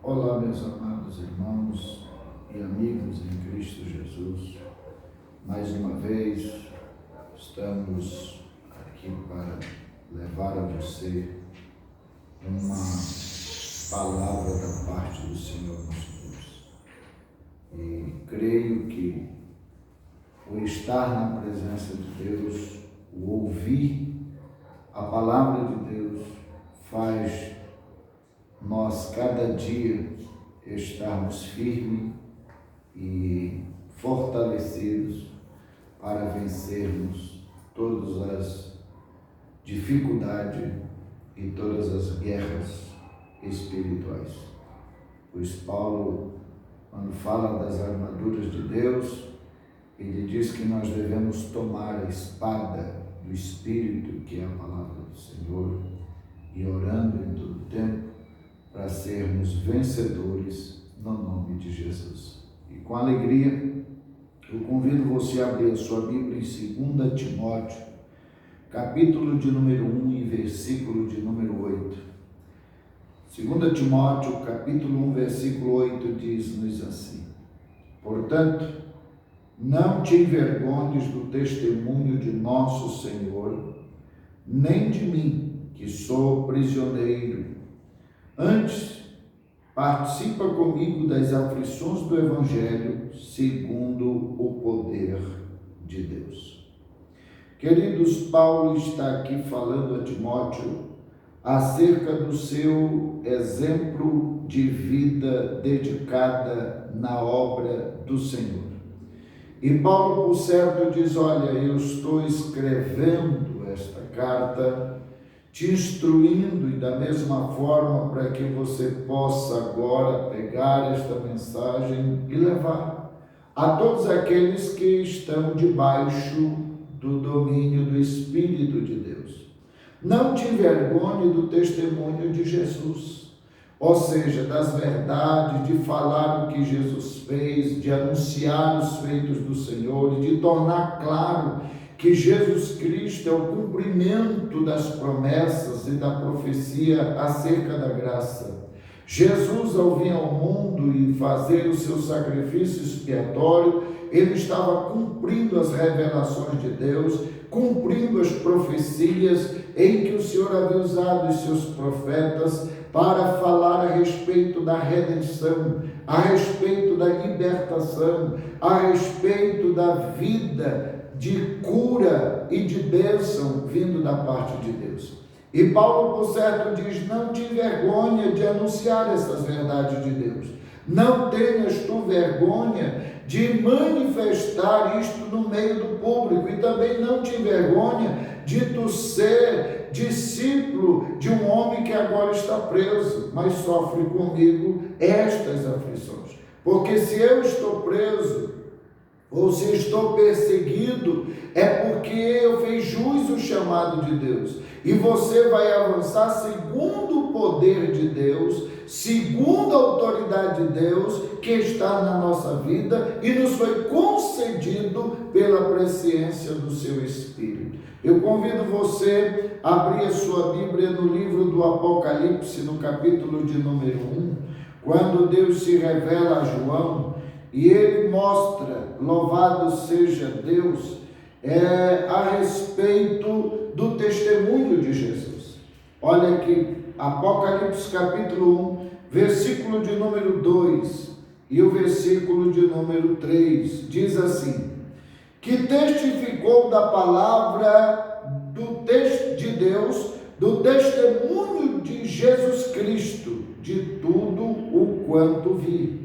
Olá, meus amados irmãos e amigos em Cristo Jesus. Mais uma vez, estamos aqui para levar a você uma palavra da parte do Senhor nosso Deus. E creio que o estar na presença de Deus, o ouvir a palavra de Deus, faz nós cada dia estarmos firmes e fortalecidos para vencermos todas as dificuldades e todas as guerras espirituais. Pois Paulo, quando fala das armaduras de Deus, ele diz que nós devemos tomar a espada do Espírito, que é a palavra do Senhor, e orando em todo tempo, para sermos vencedores no nome de Jesus. E com alegria, eu convido você a abrir a sua Bíblia em 2 Timóteo, capítulo de número 1 e versículo de número 8. 2 Timóteo, capítulo 1, versículo 8, diz-nos assim: Portanto, não te envergonhes do testemunho de nosso Senhor, nem de mim, que sou prisioneiro. Antes, participa comigo das aflições do Evangelho, segundo o poder de Deus. Queridos, Paulo está aqui falando a Timóteo acerca do seu exemplo de vida dedicada na obra do Senhor. E Paulo, por certo, diz: olha, eu estou escrevendo esta carta, te instruindo, e da mesma forma para que você possa agora pegar esta mensagem e levar a todos aqueles que estão debaixo do domínio do Espírito de Deus. Não te envergonhe do testemunho de Jesus, ou seja, das verdades, de falar o que Jesus fez, de anunciar os feitos do Senhor e de tornar claro que Jesus Cristo é o cumprimento das promessas e da profecia acerca da graça. Jesus, ao vir ao mundo e fazer o seu sacrifício expiatório, ele estava cumprindo as revelações de Deus, cumprindo as profecias em que o Senhor havia usado os seus profetas para falar a respeito da redenção, a respeito da libertação, a respeito da vida de cura e de bênção vindo da parte de Deus. E Paulo, por certo, diz: não te envergonha de anunciar essas verdades de Deus. Não tenhas tu vergonha de manifestar isto no meio do público, e também não te envergonha de tu ser discípulo de um homem que agora está preso, mas sofre comigo estas aflições. Porque se eu estou preso, ou se estou perseguido, é porque eu fiz jus o chamado de Deus. E você vai avançar segundo o poder de Deus, segundo a autoridade de Deus que está na nossa vida e nos foi concedido pela presciência do seu Espírito. Eu convido você a abrir a sua Bíblia no livro do Apocalipse, no capítulo de número 1, quando Deus se revela a João, e ele mostra, louvado seja Deus, a respeito do testemunho de Jesus. Olha aqui, Apocalipse capítulo 1, versículo de número 2 e o versículo de número 3, diz assim: que testificou da palavra de Deus, do testemunho de Jesus Cristo, de tudo o quanto vi.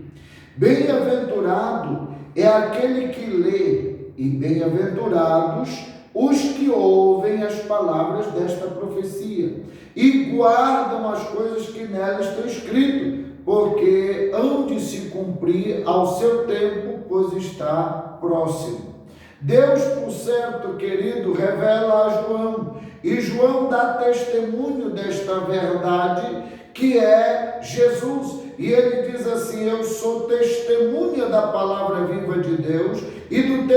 Bem-aventurado é aquele que lê, e bem-aventurados os que ouvem as palavras desta profecia e guardam as coisas que nela estão escritas, porque hão de se cumprir ao seu tempo, pois está próximo. Deus, por certo, querido, revela a João, e João dá testemunho desta verdade que é Jesus. E ele diz assim: eu sou testemunha da palavra viva de Deus e do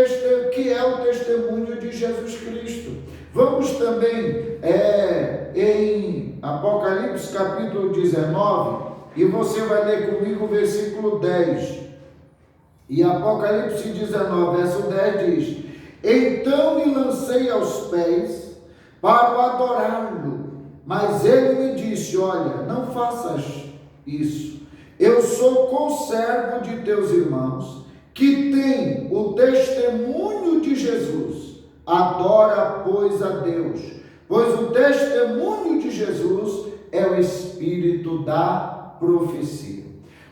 que é o testemunho de Jesus Cristo. Vamos também em Apocalipse capítulo 19, E você vai ler comigo o versículo 10. E Apocalipse 19, verso 10 diz: então me lancei aos pés para o adorá-lo, mas ele me disse: olha, não faças isso. Eu sou conservo de teus irmãos, que têm o testemunho de Jesus. Adora, pois, a Deus, pois o testemunho de Jesus é o espírito da profecia.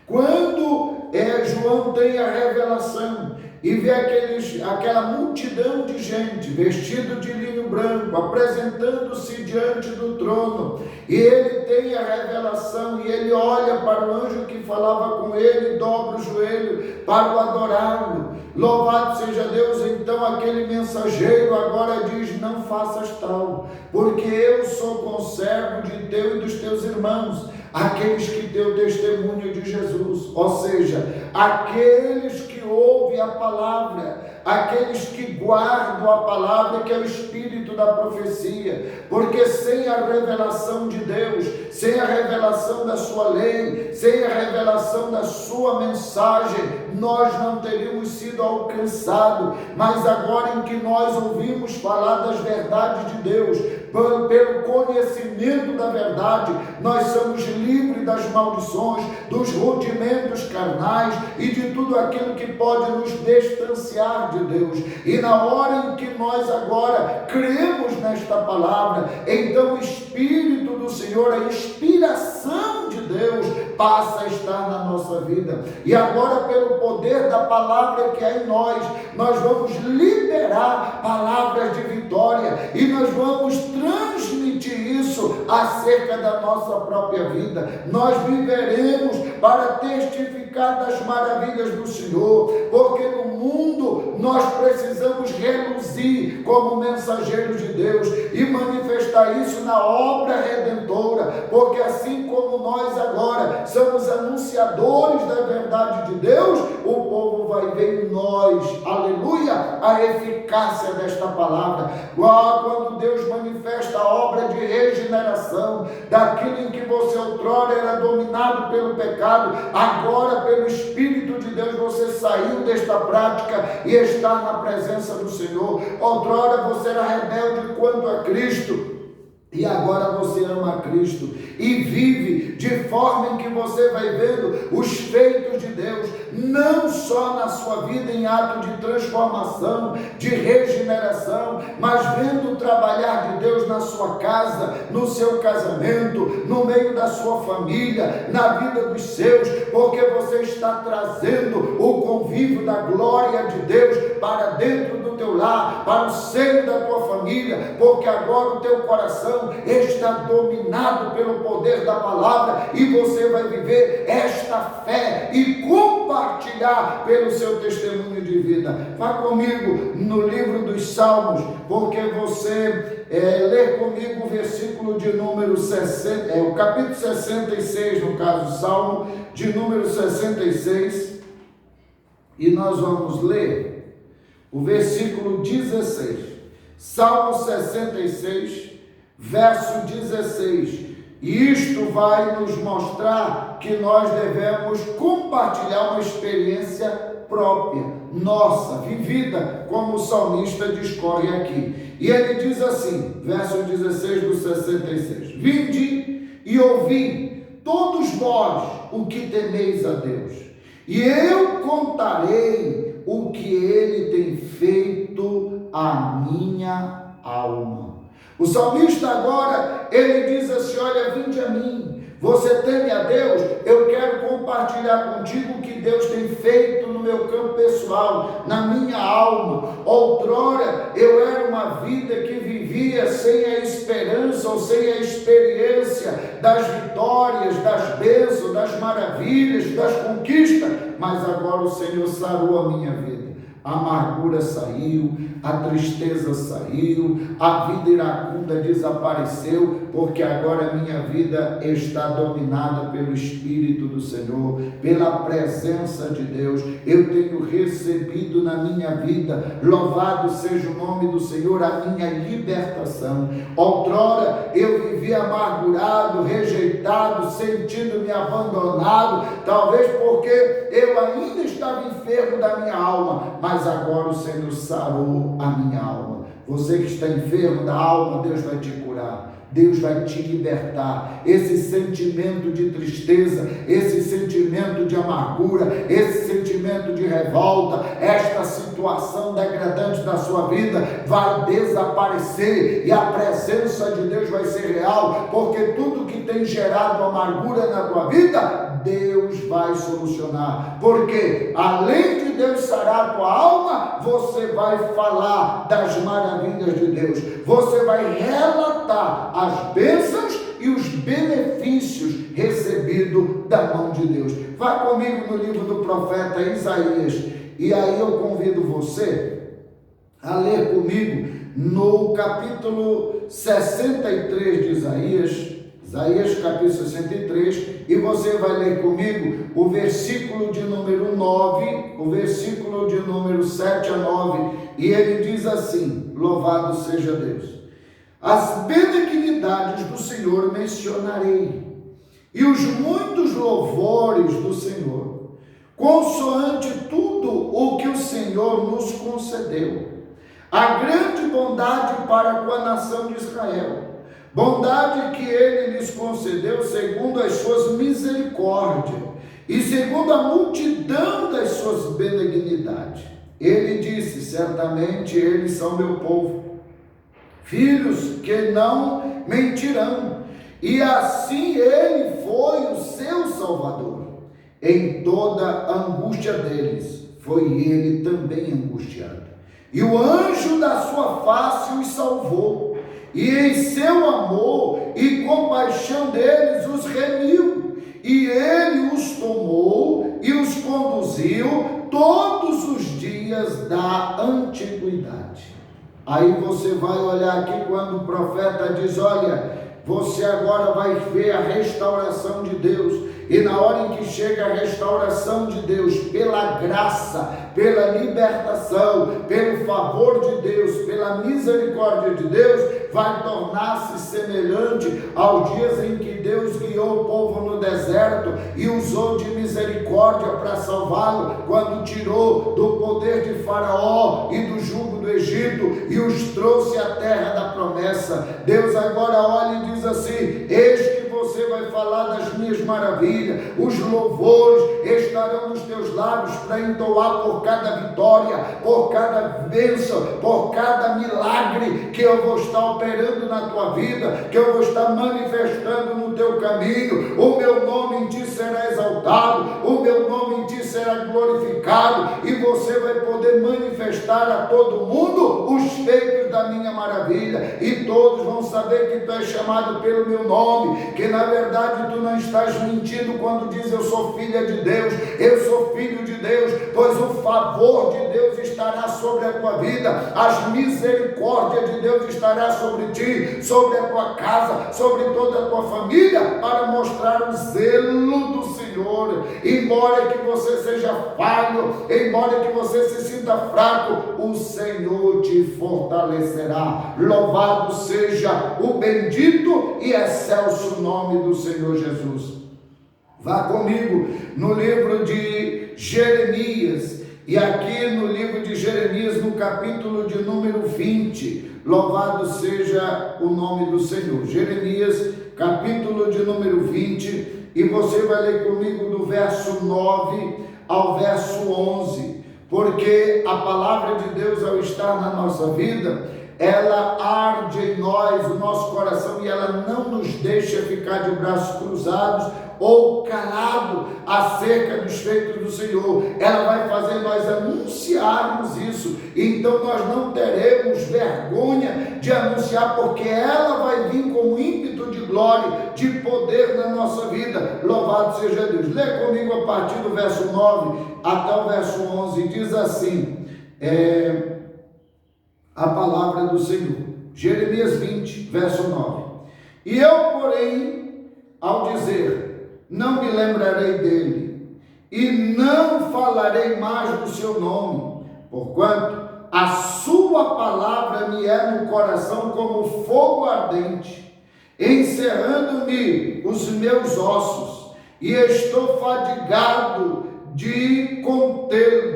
Quando João tem a revelação e vê aquela multidão de gente vestido de linho branco, apresentando-se diante do trono, e ele tem a revelação, e ele olha para o anjo que falava com ele, dobra o joelho para o adorá-lo. Louvado seja Deus. Então aquele mensageiro agora diz: não faças tal, porque eu sou conservo de teu e dos teus irmãos, aqueles que têm o testemunho de Jesus. Ou seja, aqueles que ouvem a palavra, aqueles que guardam a palavra, que é o espírito da profecia. Porque sem a revelação de Deus, sem a revelação da sua lei, sem a revelação da sua mensagem, nós não teríamos sido alcançados. Mas agora em que nós ouvimos falar das verdades de Deus, pelo conhecimento da verdade, nós somos livres das maldições, dos rudimentos carnais e de tudo aquilo que pode nos distanciar de Deus. E na hora em que nós agora cremos nesta palavra, então o Espírito do Senhor, a inspiração de Deus, passa a estar na nossa vida. E agora, pelo poder da palavra que há em nós vamos liberar palavras de vitória, e nós vamos transmitir isso acerca da nossa própria vida. Nós viveremos para testificar das maravilhas do Senhor, porque no mundo nós precisamos reluzir como mensageiros de Deus e manifestar isso na obra redentora, porque assim como nós agora somos anunciadores da verdade de Deus, o povo vai ver em nós, aleluia, a eficácia desta palavra. Quando Deus manifesta a obra de regeneração, daquilo em que você outrora era dominado pelo pecado, agora pelo Espírito de Deus você saiu desta prática e está na presença do Senhor. Outrora você era rebelde quanto a Cristo, e agora você ama a Cristo e vive de forma em que você vai vendo os feitos de Deus, não só na sua vida em ato de transformação, de regeneração, mas vendo o trabalhar de Deus na sua casa, no seu casamento, no meio da sua família, na vida dos seus, porque você está trazendo o convívio da glória de Deus para dentro do teu lar, para o seio da tua família, porque agora o teu coração está dominado pelo poder da palavra, e você vai viver esta fé e compartilhar pelo seu testemunho de vida. Vá comigo no livro dos Salmos, porque você lê comigo o versículo de número 60, o capítulo 66, no caso, Salmo de número 66, e nós vamos ler o versículo 16, Salmo 66, verso 16, e isto vai nos mostrar que nós devemos compartilhar uma experiência própria, nossa, vivida, como o salmista discorre aqui. E ele diz assim, verso 16 do 66, vinde e ouvi, todos vós, o que temeis a Deus, e eu contarei o que ele tem feito à minha alma. O salmista agora, ele diz assim, olha, vinde a mim, você teme a Deus, eu quero compartilhar contigo o que Deus tem feito no meu campo pessoal, na minha alma. Outrora, eu era uma vida que vivia sem a esperança ou sem a experiência das vitórias, das bênçãos, das maravilhas, das conquistas, mas agora o Senhor sarou a minha vida. A amargura saiu, a tristeza saiu, a vida iracunda desapareceu, porque agora a minha vida está dominada pelo Espírito do Senhor, pela presença de Deus. Eu tenho recebido na minha vida, louvado seja o nome do Senhor, a minha libertação. Outrora eu vivia amargurado, rejeitado, sentindo-me abandonado, talvez porque eu ainda estava enfermo da minha alma, mas agora o Senhor sarou a minha alma. Você que está enfermo da alma, Deus vai te curar. Deus vai te libertar. Esse sentimento de tristeza, esse sentimento de amargura, esse sentimento de revolta, esta situação degradante da sua vida vai desaparecer e a presença de Deus vai ser real, porque tudo que tem gerado amargura na tua vida, Deus vai solucionar. Porque além de Deus sarar a tua alma, você vai falar das maravilhas de Deus. Você vai relatar as bênçãos e os benefícios recebidos da mão de Deus. Vá comigo no livro do profeta Isaías. E aí eu convido você a ler comigo no capítulo 63 de Isaías capítulo 63, e você vai ler comigo o versículo de número 9, o versículo de número 7 a 9, e ele diz assim: louvado seja Deus. As benignidades do Senhor mencionarei, e os muitos louvores do Senhor, consoante tudo o que o Senhor nos concedeu, a grande bondade para com a nação de Israel, bondade que ele lhes concedeu segundo as suas misericórdias e segundo a multidão das suas benignidades. Ele disse: certamente eles são meu povo, filhos que não mentirão. E assim ele foi o seu Salvador. Em toda a angústia deles foi ele também angustiado, e o anjo da sua face os salvou, e em seu amor e compaixão deles os remiu, e ele os tomou e os conduziu todos os dias da antiguidade. Aí você vai olhar aqui quando o profeta diz: olha, você agora vai ver a restauração de Deus. E na hora em que chega a restauração de Deus, pela graça, pela libertação, pelo favor de Deus, pela misericórdia de Deus, vai tornar-se semelhante aos dias em que Deus guiou o povo no deserto e usou de misericórdia para salvá-lo, quando tirou do poder de Faraó e do jugo do Egito e os trouxe à terra da promessa. Deus agora olha e diz assim: eis que você vai falar das minhas maravilhas, os louvores estarão nos teus lábios para entoar por cada vitória, por cada bênção, por cada milagre que eu vou estar operando na tua vida, que eu vou estar manifestando no teu caminho. O meu nome em ti será exaltado, o meu nome em ti será glorificado, e você vai poder manifestar a todo mundo os feitos da minha maravilha, e todos vão saber que tu és chamado pelo meu nome, que na verdade tu não estás mentindo quando diz: eu sou filha de Deus, eu sou filho de Deus, pois o favor de Deus estará sobre a tua vida, as misericórdias de Deus estará sobre ti, sobre a tua casa, sobre toda a tua família, para mostrar o zelo do Senhor. Embora que você seja falho, embora que você se sinta fraco, o Senhor te fortalecerá. Louvado seja o bendito e excelso nome do Senhor Jesus. Vá comigo no livro de Jeremias, e aqui no livro de Jeremias, no capítulo de número 20, louvado seja o nome do Senhor. Jeremias, capítulo de número 20, e você vai ler comigo do verso 9 ao verso 11, porque a palavra de Deus, ao estar na nossa vida, ela arde em nós, o nosso coração, e ela não nos deixa ficar de braços cruzados ou calado acerca dos feitos do Senhor. Ela vai fazer nós anunciarmos isso, então nós não teremos vergonha de anunciar, porque ela vai vir com ímpeto de glória, de poder na nossa vida. Louvado seja Deus. Lê comigo a partir do verso 9 até o verso 11, diz assim: a palavra do Senhor. Jeremias 20, verso 9. E eu, porém, ao dizer, não me lembrarei dele, e não falarei mais do seu nome, porquanto a sua palavra me é no coração como fogo ardente, encerrando-me os meus ossos, e estou fadigado de contê-lo,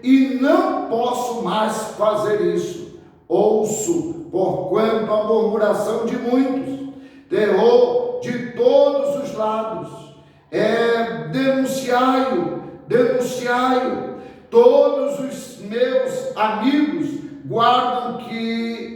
e não posso mais fazer isso. Ouço, porquanto a murmuração de muitos, terror de todos os lados. Denunciai-o, todos os meus amigos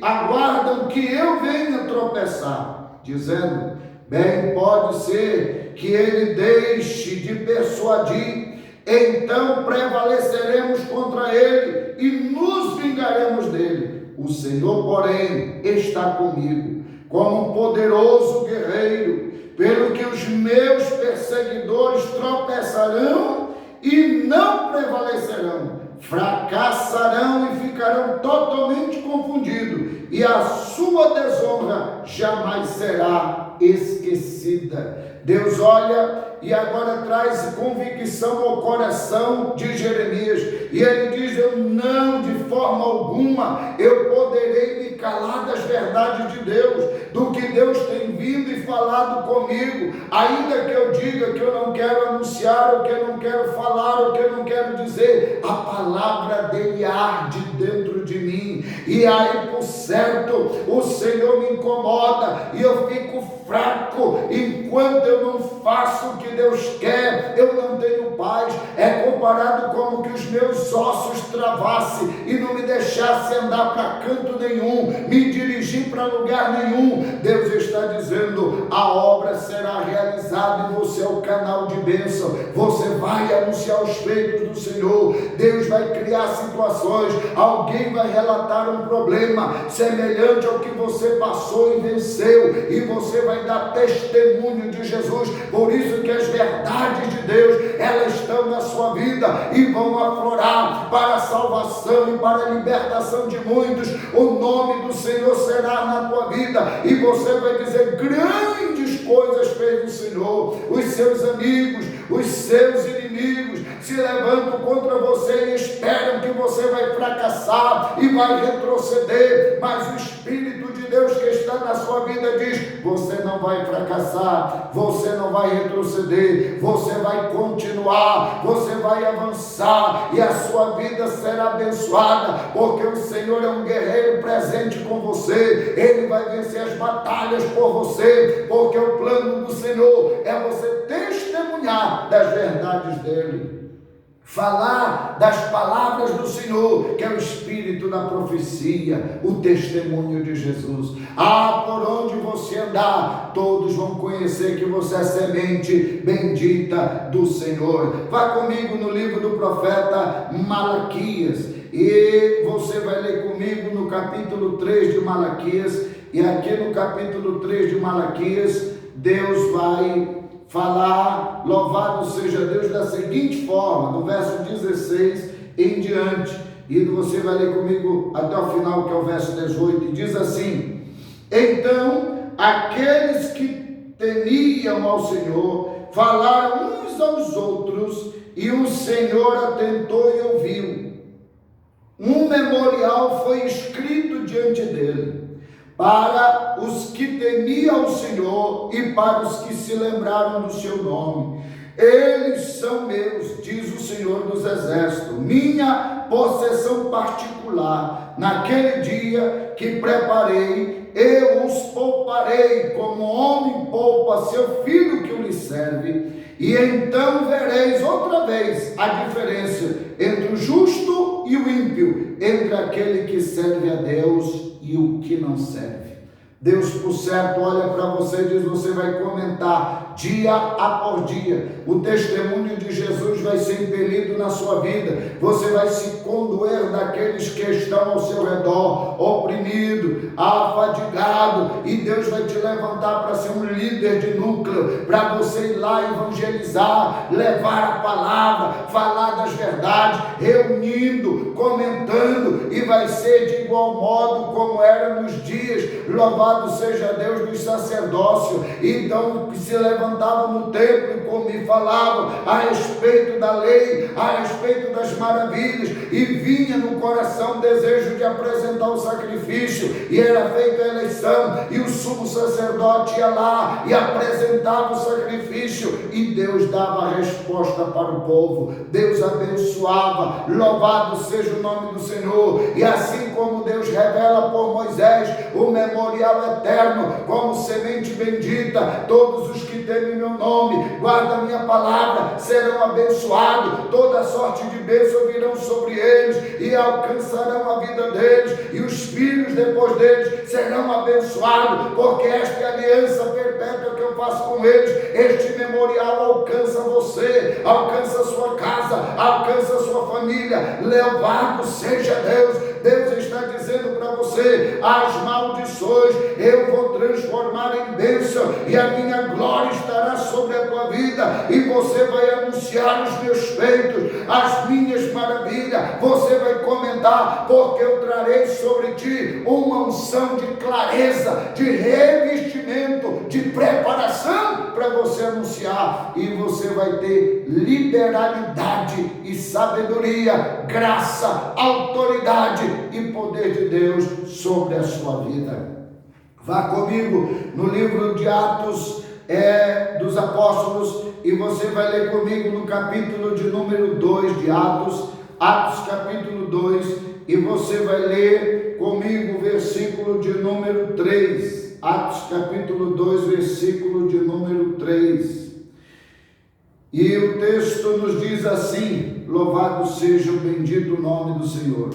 aguardam que eu venha tropeçar, dizendo, bem pode ser que ele deixe de persuadir, então prevaleceremos contra ele e nos vingaremos dele. O Senhor, porém, está comigo, como um poderoso guerreiro, pelo que os meus perseguidores tropeçarão e não prevalecerão, fracassarão e ficarão totalmente confundidos, e a sua desonra jamais será esquecida. Deus olha e agora traz convicção ao coração de Jeremias, e ele diz, eu não, de forma alguma, eu poderei me calar das verdades de Deus, do que Deus tem vindo e falado comigo, ainda que eu diga que eu não quero anunciar, ou que eu não quero falar, ou que eu não quero dizer, a palavra dele arde dentro de mim, e aí por certo, o Senhor me incomoda, e eu fico fraco, enquanto eu não faço o que Deus quer, eu não tenho paz. É comparado como que os meus ossos travassem e não me deixassem andar para canto nenhum, me dirigir para lugar nenhum. Deus está dizendo, a obra será realizada e você é o canal de bênção, você vai anunciar os feitos do Senhor. Deus vai criar situações, alguém vai relatar um problema semelhante ao que você passou e venceu, e você vai dar testemunho de Jesus. Por isso que as verdades de Deus, elas estão na sua vida e vão aflorar para a salvação e para a libertação de muitos. O nome do Senhor será na tua vida, e você vai dizer, grandes coisas fez o Senhor. Os seus amigos, os seus inimigos se levantam contra você e esperam que você vai fracassar e vai retroceder, mas o Espírito de Deus que está na sua vida diz, você não vai fracassar, você não vai retroceder, você vai continuar, você vai avançar, e a sua vida será abençoada, porque o Senhor é um guerreiro presente com você, ele vai vencer as batalhas por você, porque o plano do Senhor é você testemunhar das verdades dele, falar das palavras do Senhor, que é o espírito da profecia, o testemunho de Jesus. Por onde você andar, todos vão conhecer que você é semente bendita do Senhor. Vá comigo no livro do profeta Malaquias, e você vai ler comigo no capítulo 3 de Malaquias, e aqui no capítulo 3 de Malaquias, Deus vai falar, louvado seja Deus, da seguinte forma, do verso 16 em diante, e você vai ler comigo até o final, que é o verso 18, e diz assim, então aqueles que temiam ao Senhor falaram uns aos outros, e o Senhor atentou e ouviu. Um memorial foi escrito diante dele, para os que temiam o Senhor e para os que se lembraram do seu nome. Eles são meus, diz o Senhor dos Exércitos, minha possessão particular. Naquele dia que preparei, eu os pouparei, como homem poupa seu filho que o lhe serve. E então vereis outra vez a diferença entre o justo e o ímpio, entre aquele que serve a Deus e o que não serve. Deus, por certo, olha para você e diz, você vai comentar dia após dia. O testemunho de Jesus vai ser impelido na sua vida. Você vai se condoer daqueles que estão ao seu redor, oprimido, afadigado, e Deus vai te levantar para ser um líder de núcleo, para você ir lá evangelizar, levar a palavra, falar das verdades, reunindo, comentando, e vai ser de igual modo como era nos dias, louvado seja Deus, dos sacerdócios. Então se levantavam no templo e falavam a respeito da lei, a respeito das maravilhas, e vinha no coração o desejo de apresentar o sacrifício, e era feita a eleição, e o sumo sacerdote ia lá e apresentava o sacrifício, e Deus dava a resposta para o povo. Deus abençoava, louvado seja o nome do Senhor. E assim como Deus revela por Moisés o memorial eterno como semente bendita, todos os que temem meu nome, guardam a minha palavra, serão abençoados, toda sorte de bênção virão sobre eles e alcançarão a vida deles, e os filhos depois deles serão abençoados, porque esta é a aliança perpétua que eu faço com eles. Este memorial alcança você, alcança a sua casa, alcança a sua família. Louvado seja Deus. Deus está dizendo para você: as maldições eu vou transformar em bênção, e a minha glória estará sobre a tua vida, e você vai anunciar os meus feitos, as minhas maravilhas, você vai comentar, porque eu trarei sobre ti uma unção de clareza, de revestimento, de preparação para você anunciar, e você vai ter liberalidade e sabedoria, graça, autoridade e poder de Deus sobre a sua vida. Vá comigo no livro de Atos dos Apóstolos, e você vai ler comigo no capítulo de número 2 de Atos capítulo 2, e você vai ler comigo o versículo de número 3. Atos capítulo 2, versículo de número 3. E o texto nos diz assim: louvado seja o bendito nome do Senhor.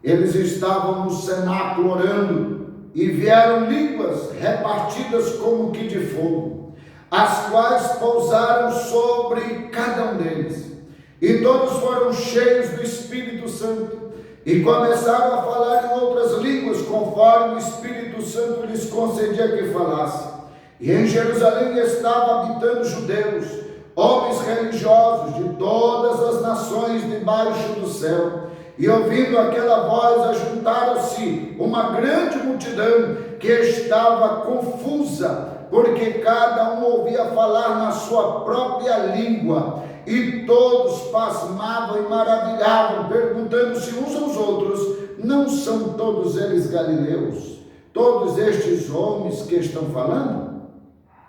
Eles estavam no cenáculo orando, e vieram línguas repartidas como que de fogo, as quais pousaram sobre cada um deles, e todos foram cheios do Espírito Santo, e começaram a falar em outras línguas, conforme o Espírito Santo lhes concedia que falassem. E em Jerusalém estavam habitando judeus, homens religiosos de todas as nações debaixo do céu. E ouvindo aquela voz, ajuntaram-se uma grande multidão que estava confusa, porque cada um ouvia falar na sua própria língua. E todos pasmavam e maravilhavam, perguntando-se uns aos outros: não são todos eles galileus? Todos estes homens que estão falando?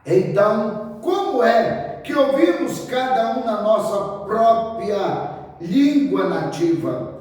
Então, como é que ouvimos cada um na nossa própria língua nativa?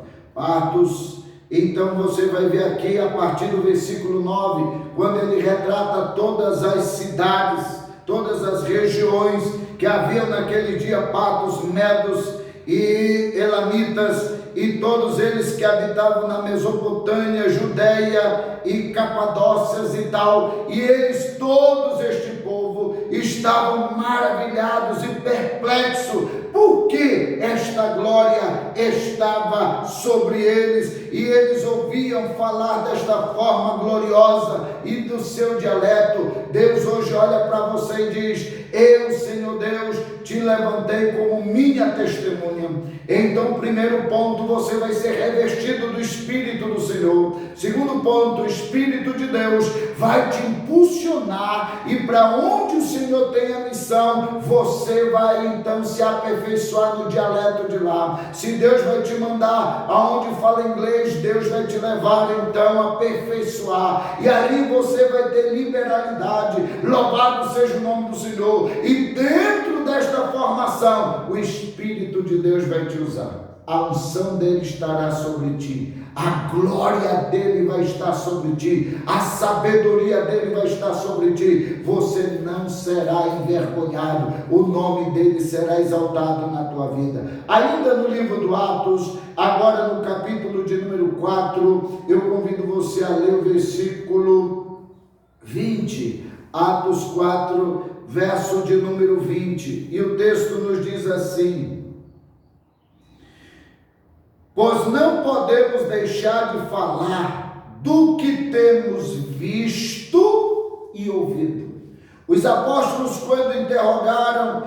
Então você vai ver aqui a partir do versículo 9, quando ele retrata todas as cidades, todas as regiões que haviam naquele dia: Patos, Medos e Elamitas, e todos eles que habitavam na Mesopotâmia, Judeia e Capadócias e tal. E eles, todos este povo, estavam maravilhados e perplexos, porque esta glória estava sobre eles, e eles ouviam falar desta forma gloriosa e do seu dialeto. Deus hoje olha para você e diz: eu, Senhor Deus, te levantei como minha testemunha. Então, primeiro ponto, você vai ser revestido do Espírito do Senhor. Segundo ponto, o Espírito de Deus vai te impulsionar, e para onde o Senhor tem a missão, você vai então se aperfeiçoar no dialeto de lá. Se Deus vai te mandar aonde fala inglês, Deus vai te levar então a aperfeiçoar, e ali você vai ter liberalidade. Louvado seja o nome do Senhor. E dentro desta formação, o Espírito de Deus vai te usar. A unção dele estará sobre ti, a glória dele vai estar sobre ti, a sabedoria dele vai estar sobre ti. Você não será envergonhado, o nome dele será exaltado na tua vida. Ainda no livro do Atos, agora no capítulo de número 4, eu convido você a ler o versículo 20. Atos 4, verso de número 20. E o texto nos diz assim: pois não podemos deixar de falar do que temos visto e ouvido. Os apóstolos, quando interrogado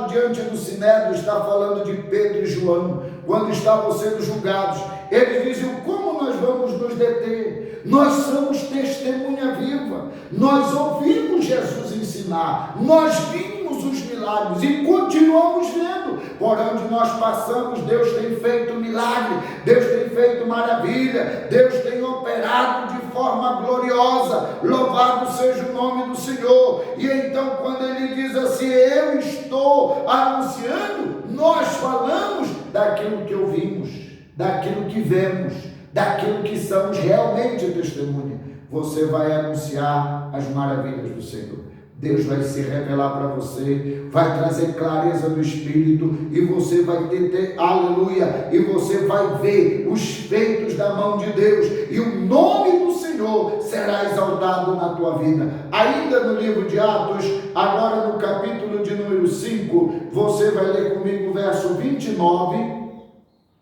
diante do Sinédrio, está falando de Pedro e João, quando estavam sendo julgados, eles diziam: como nós vamos nos deter? Nós somos testemunha viva, nós ouvimos Jesus ensinar, nós vimos os milagres e continuamos vendo. Por onde nós passamos, Deus tem feito milagre, Deus tem feito maravilha, Deus tem operado de forma gloriosa. Louvado seja o nome do Senhor. E então, quando ele diz assim: eu estou anunciando, nós falamos daquilo que ouvimos, daquilo que vemos, daquilo que somos realmente testemunha. Você vai anunciar as maravilhas do Senhor. Deus vai se revelar para você, vai trazer clareza do Espírito, e você vai ter aleluia, e você vai ver os feitos da mão de Deus, e o nome do Senhor será exaltado na tua vida. Ainda no livro de Atos, agora no capítulo de número 5, você vai ler comigo o verso 29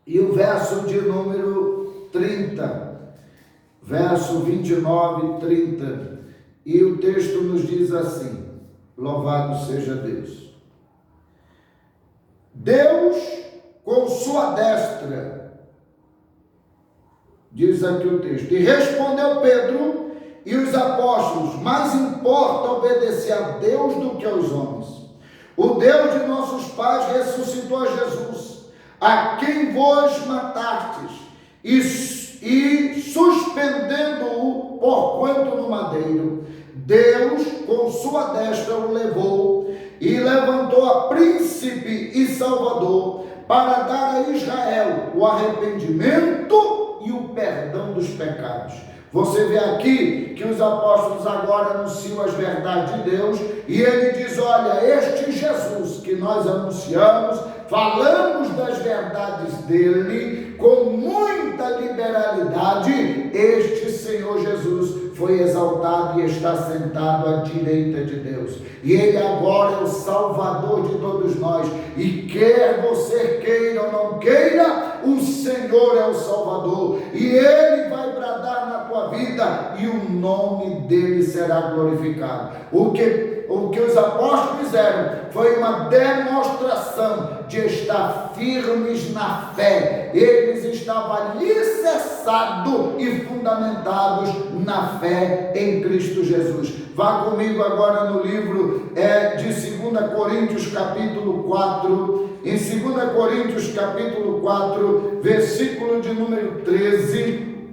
e o verso de número 30. Verso 29 e 30. E o texto nos diz assim: louvado seja Deus. Deus, com sua destra, diz aqui o texto, e respondeu Pedro e os apóstolos: mais importa obedecer a Deus do que aos homens. O Deus de nossos pais ressuscitou a Jesus, a quem vós matastes, e suspendendo-o porquanto no madeiro, Deus com sua destra o levou e levantou a príncipe e salvador, para dar a Israel o arrependimento e o perdão dos pecados. Você vê aqui que os apóstolos agora anunciam as verdades de Deus, e ele diz: olha, este Jesus que nós anunciamos, falamos das verdades dele com muita liberalidade, este Senhor Jesus foi exaltado e está sentado à direita de Deus, e ele agora é o Salvador de todos nós, e quer você queira ou não queira, o Senhor é o Salvador, e ele vai bradar na tua vida, e o nome dele será glorificado. O que os apóstolos fizeram foi uma demonstração de estar firmes na fé. Eles estavam alicerçados e fundamentados na fé em Cristo Jesus. Vá comigo agora no livro de 2 Coríntios capítulo 4, em 2 Coríntios capítulo 4, versículo de número 13,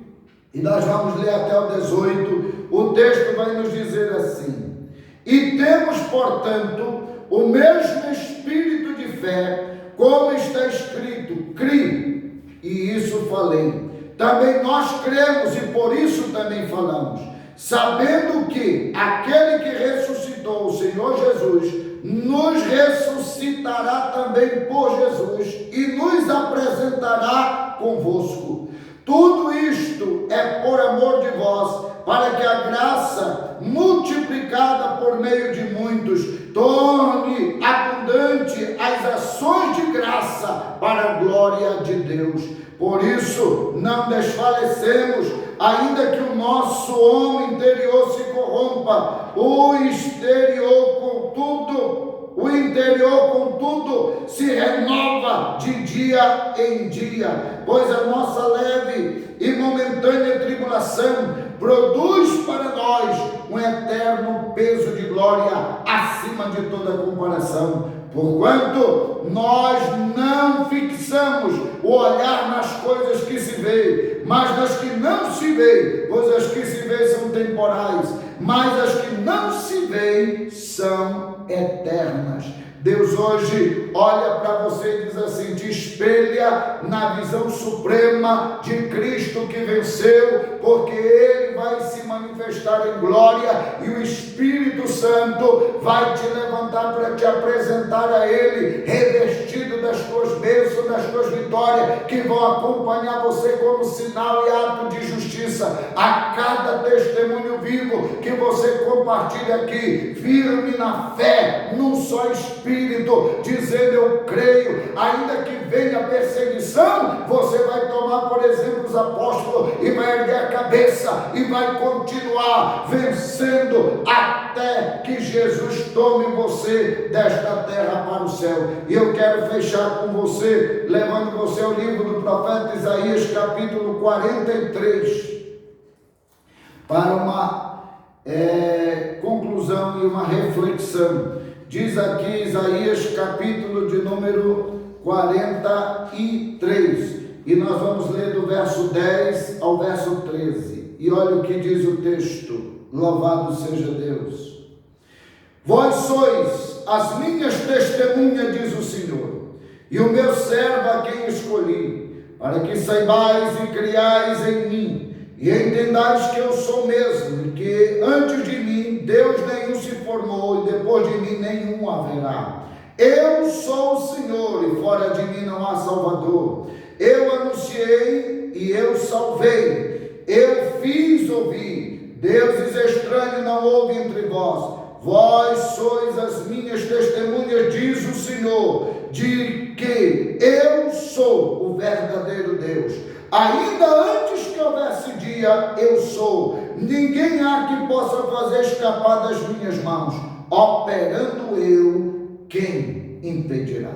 e nós vamos ler até o 18, o texto vai nos dizer assim: e temos, portanto, o mesmo espírito de fé, como está escrito, cri, e isso falei. Também nós cremos e por isso também falamos, sabendo que aquele que ressuscitou o Senhor Jesus, nos ressuscitará também por Jesus e nos apresentará convosco. Tudo isto é por amor de vós, para que a graça, multiplicada por meio de muitos, torne abundante as ações de graça para a glória de Deus. Por isso, não desfalecemos, ainda que o nosso homem interior se corrompa, o interior, contudo, se renova de dia em dia, pois a nossa leve e momentânea tribulação produz para nós um eterno peso de glória acima de toda comparação, porquanto nós não fixamos o olhar nas coisas que se vê, mas nas que não se vê, pois as que se vê são temporais, mas as que não se vê são eternas. Deus hoje olha para você e diz assim: te espelha na visão suprema de Cristo que venceu, porque Ele vai se manifestar em glória e o Espírito Santo vai te levantar para te apresentar a Ele, revestido das tuas bênçãos, das tuas vitórias, que vão acompanhar você como sinal e ato de justiça a cada testemunho vivo que você compartilha aqui, firme na fé, num só Espírito, dizendo: eu creio, ainda que venha perseguição, você vai tomar, por exemplo, os apóstolos e vai erguer a cabeça e vai continuar vencendo até que Jesus tome você desta terra para o céu. E eu quero fechar com você, levando você ao livro do profeta Isaías, capítulo 43, para uma conclusão e uma reflexão. Diz aqui Isaías, capítulo de número 43, e nós vamos ler do verso 10 ao verso 13, e olha o que diz o texto. Louvado seja Deus. Vós sois as minhas testemunhas, diz o Senhor, e o meu servo a quem escolhi, para que saibais e criais em mim, e entendais que eu sou mesmo, e que antes de mim Deus nenhum se formou, e depois de mim nenhum haverá. Eu sou o Senhor, e fora de mim não há Salvador. Eu anunciei e eu salvei, eu fiz ouvir. Deuses estranhos não houve entre vós. Vós sois as minhas testemunhas, diz o Senhor, de que eu sou o verdadeiro Deus. Ainda antes que houvesse dia, eu sou. Ninguém há que possa fazer escapar das minhas mãos. Operando eu, quem impedirá?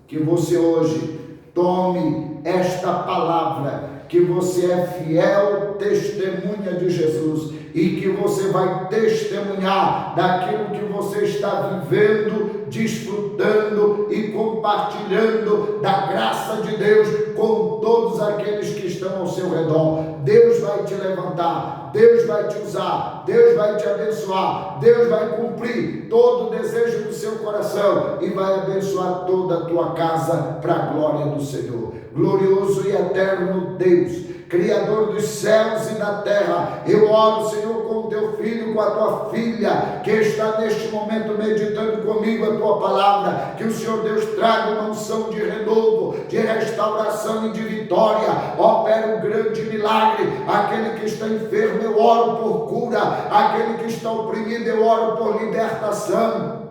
Que você hoje tome esta palavra, que você é fiel testemunha de Jesus e que você vai testemunhar daquilo que você está vivendo, desfrutando e compartilhando da graça de Deus com todos aqueles que estão ao seu redor. Deus vai te levantar, Deus vai te usar, Deus vai te abençoar, Deus vai cumprir todo o desejo do seu coração e vai abençoar toda a tua casa para a glória do Senhor. Glorioso e eterno Deus, Criador dos céus e da terra, eu oro, Senhor, com o teu filho, com a tua filha, que está neste momento meditando comigo a tua palavra, que o Senhor Deus traga uma unção de renovo, de restauração e de vitória, opera um grande milagre. Aquele que está enfermo, eu oro por cura, aquele que está oprimido, eu oro por libertação.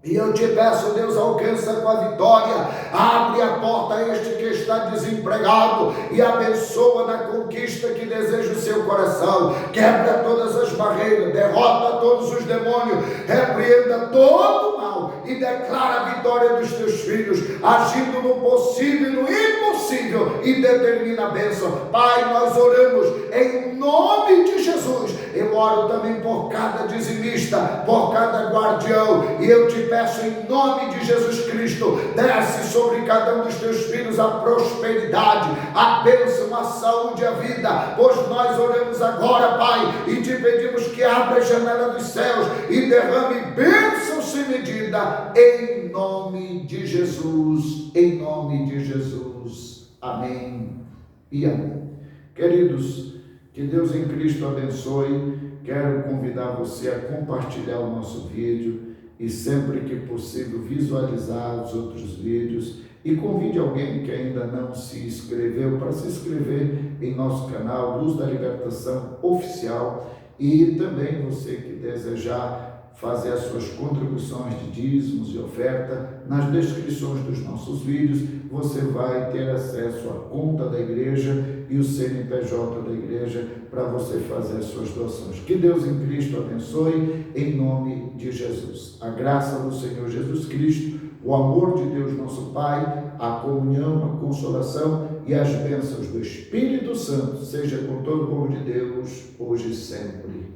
E eu te peço, Deus, alcança com a vitória, abre a porta a este que está desempregado e abençoa na conquista que deseja o seu coração, quebra todas as barreiras, derrota todos os demônios, repreenda todo o mal e declara a vitória dos teus filhos, agindo no possível e no impossível, e determina a bênção. Pai, nós oramos em nome de Jesus. Eu oro também por cada dizimista, por cada guardião, e eu te peço em nome de Jesus Cristo, desce sobre cada um dos teus filhos a prosperidade, a bênção, a saúde, a vida, pois nós oramos agora, Pai, e te pedimos que abra a janela dos céus e derrame bênção sem medida, em nome de Jesus, em nome de Jesus, amém e amém. Queridos, que Deus em Cristo abençoe. Quero convidar você a compartilhar o nosso vídeo e sempre que possível visualizar os outros vídeos, e convide alguém que ainda não se inscreveu para se inscrever em nosso canal Luz da Libertação Oficial, e também você que desejar fazer as suas contribuições de dízimos e oferta, nas descrições dos nossos vídeos você vai ter acesso à conta da igreja e o CNPJ da igreja para você fazer as suas doações. Que Deus em Cristo abençoe, em nome de Jesus. A graça do Senhor Jesus Cristo, o amor de Deus nosso Pai, a comunhão, a consolação e as bênçãos do Espírito Santo seja com todo o povo de Deus, hoje e sempre.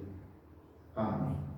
Amém.